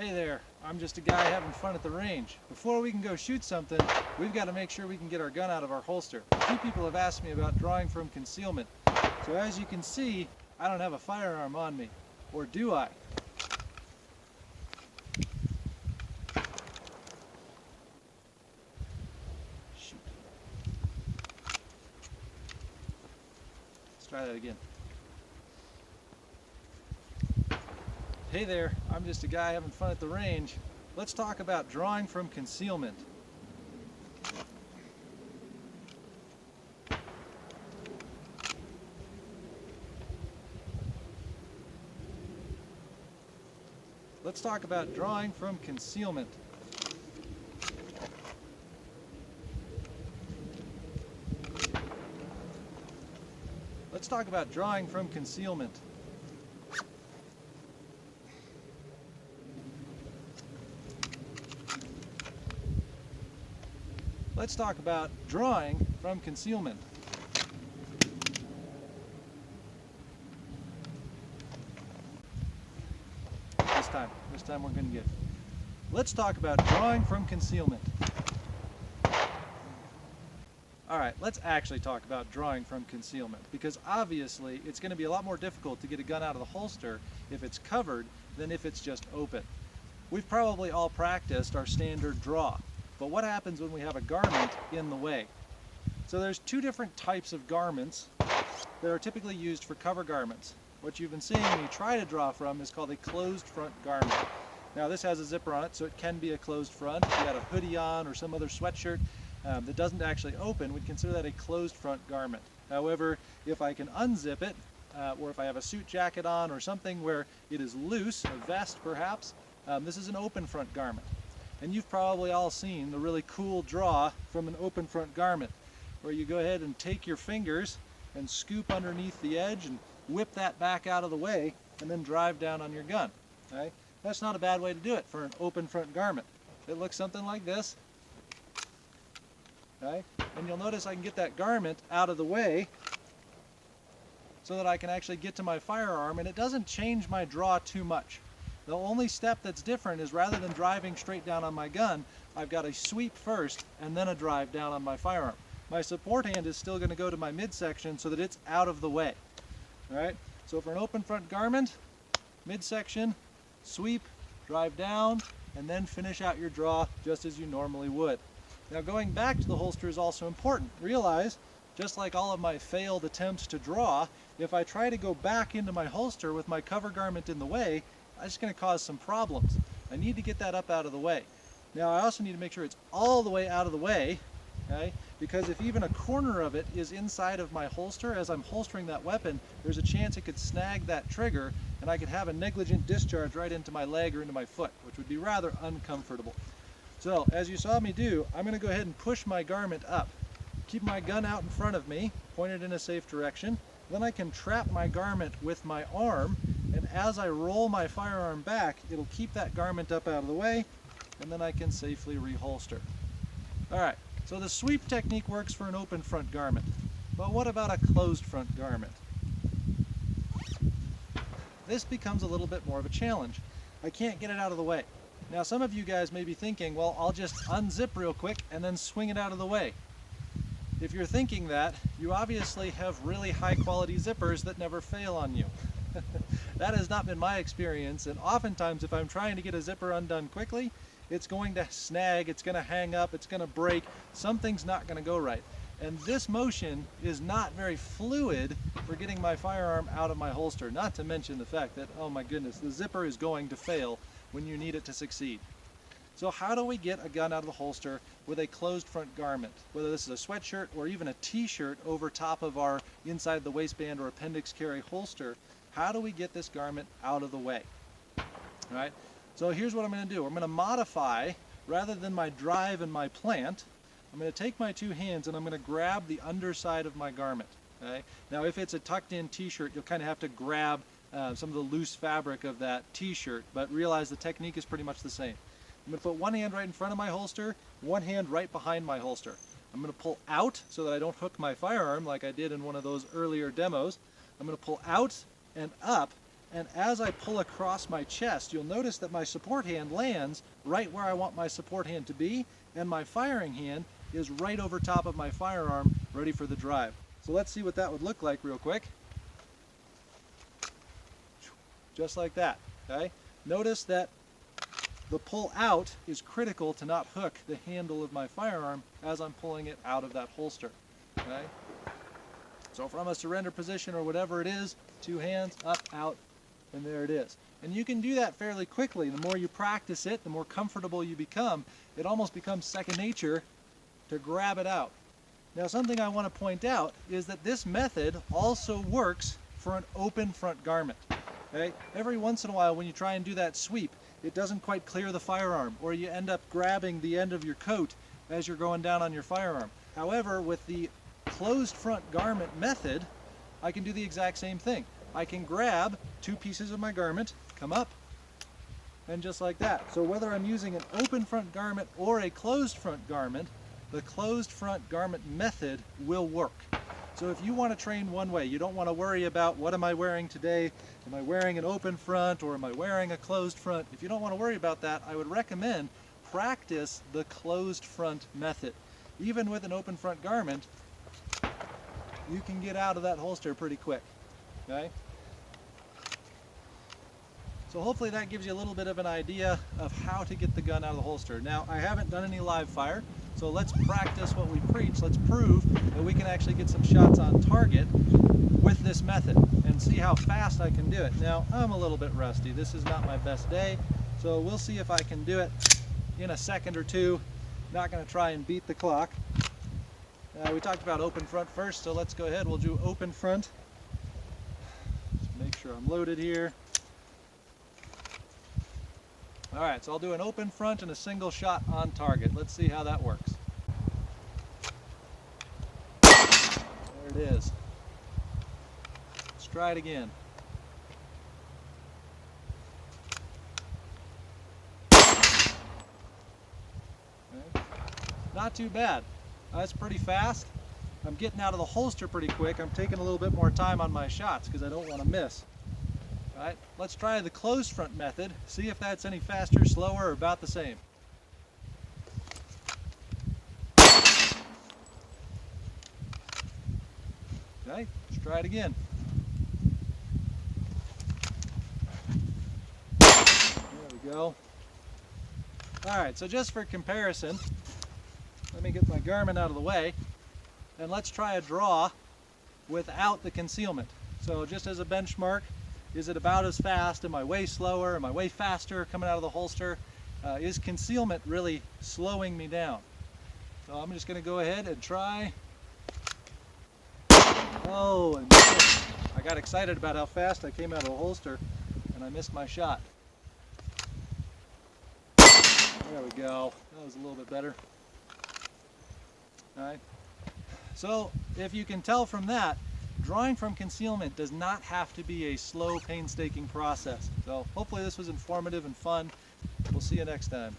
Hey there, I'm just a guy having fun at the range. Before we can go shoot something, we've got to make sure we can get our gun out of our holster. A few people have asked me about drawing from concealment. So as you can see, I don't have a firearm on me. Or do I? Shoot. Let's try that again. Hey there, I'm just a guy having fun at the range. Let's talk about drawing from concealment. Let's talk about drawing from concealment. Let's talk about drawing from concealment. Let's talk about drawing from concealment. This time we're going to get it. Let's talk about drawing from concealment. Alright, let's actually talk about drawing from concealment, because obviously it's going to be a lot more difficult to get a gun out of the holster if it's covered than if it's just open. We've probably all practiced our standard draw, but what happens when we have a garment in the way? So there's two different types of garments that are typically used for cover garments. What you've been seeing when you try to draw from is called a closed front garment. Now this has a zipper on it, so it can be a closed front. If you had a hoodie on or some other sweatshirt that doesn't actually open, we'd consider that a closed front garment. However, if I can unzip it, or if I have a suit jacket on or something where it is loose, a vest perhaps, this is an open front garment. And you've probably all seen the really cool draw from an open front garment, where you go ahead and take your fingers and scoop underneath the edge and whip that back out of the way and then drive down on your gun. Okay? That's not a bad way to do it for an open front garment. It looks something like this. Okay? And you'll notice I can get that garment out of the way so that I can actually get to my firearm, and it doesn't change my draw too much. The only step that's different is rather than driving straight down on my gun, I've got a sweep first and then a drive down on my firearm. My support hand is still going to go to my midsection so that it's out of the way. Alright, so for an open front garment, midsection, sweep, drive down, and then finish out your draw just as you normally would. Now going back to the holster is also important. Realize, just like all of my failed attempts to draw, if I try to go back into my holster with my cover garment in the way, it's just going to cause some problems. I need to get that up out of the way. Now I also need to make sure it's all the way out of the way, okay? Because if even a corner of it is inside of my holster as I'm holstering that weapon, there's a chance it could snag that trigger and I could have a negligent discharge right into my leg or into my foot, which would be rather uncomfortable. So as you saw me do, I'm going to go ahead and push my garment up. Keep my gun out in front of me, pointed in a safe direction. Then I can trap my garment with my arm, and as I roll my firearm back, it'll keep that garment up out of the way, and then I can safely reholster. Alright, so the sweep technique works for an open front garment. But what about a closed front garment? This becomes a little bit more of a challenge. I can't get it out of the way. Now some of you guys may be thinking, well, I'll just unzip real quick and then swing it out of the way. If you're thinking that, you obviously have really high quality zippers that never fail on you. That has not been my experience, and oftentimes if I'm trying to get a zipper undone quickly, it's going to snag, it's going to hang up, it's going to break, something's not going to go right. And this motion is not very fluid for getting my firearm out of my holster, not to mention the fact that, oh my goodness, the zipper is going to fail when you need it to succeed. So how do we get a gun out of the holster with a closed front garment? Whether this is a sweatshirt or even a t-shirt over top of our inside the waistband or appendix carry holster, how do we get this garment out of the way? All right, so here's what I'm going to do. I'm going to modify, rather than my drive and my plant, I'm going to take my two hands and I'm going to grab the underside of my garment. Okay? Now if it's a tucked in t-shirt, you'll kind of have to grab some of the loose fabric of that t-shirt, but realize the technique is pretty much the same. I'm going to put one hand right in front of my holster, one hand right behind my holster. I'm going to pull out so that I don't hook my firearm like I did in one of those earlier demos. I'm going to pull out and up, and as I pull across my chest, you'll notice that my support hand lands right where I want my support hand to be, and my firing hand is right over top of my firearm, ready for the drive. So let's see what that would look like real quick. Just like that, okay? Notice that the pull out is critical to not hook the handle of my firearm as I'm pulling it out of that holster, okay? So from a surrender position or whatever it is, 2 hands, up, out, and there it is. And you can do that fairly quickly. The more you practice it, the more comfortable you become. It almost becomes second nature to grab it out. Now something I want to point out is that this method also works for an open front garment. Okay? Every once in a while when you try and do that sweep, it doesn't quite clear the firearm, or you end up grabbing the end of your coat as you're going down on your firearm. However, with the closed front garment method, I can do the exact same thing. I can grab 2 pieces of my garment, come up, and just like that. So whether I'm using an open front garment or a closed front garment, the closed front garment method will work. So if you want to train one way, you don't want to worry about what am I wearing today, am I wearing an open front or am I wearing a closed front? If you don't want to worry about that, I would recommend practice the closed front method. Even with an open front garment, you can get out of that holster pretty quick, okay? So hopefully that gives you a little bit of an idea of how to get the gun out of the holster. Now, I haven't done any live fire, so let's practice what we preach. Let's prove that we can actually get some shots on target with this method and see how fast I can do it. Now, I'm a little bit rusty. This is not my best day, so we'll see if I can do it in a second or two. Not going to try and beat the clock. We talked about open front first, so let's go ahead. We'll do open front. Just make sure I'm loaded here. All right, so I'll do an open front and a single shot on target. Let's see how that works. There it is. Let's try it again. Okay. Not too bad. That's pretty fast. I'm getting out of the holster pretty quick. I'm taking a little bit more time on my shots because I don't want to miss. All right, let's try the closed front method, see if that's any faster, slower, or about the same. Okay, let's try it again. There we go. All right, so just for comparison, let me get my garment out of the way, and let's try a draw without the concealment. So just as a benchmark, is it about as fast? Am I way slower? Am I way faster coming out of the holster? Is concealment really slowing me down? So I'm just going to go ahead and try. Oh, and I got excited about how fast I came out of the holster, and I missed my shot. There we go. That was a little bit better. All right. So if you can tell from that, drawing from concealment does not have to be a slow, painstaking process. So hopefully this was informative and fun. We'll see you next time.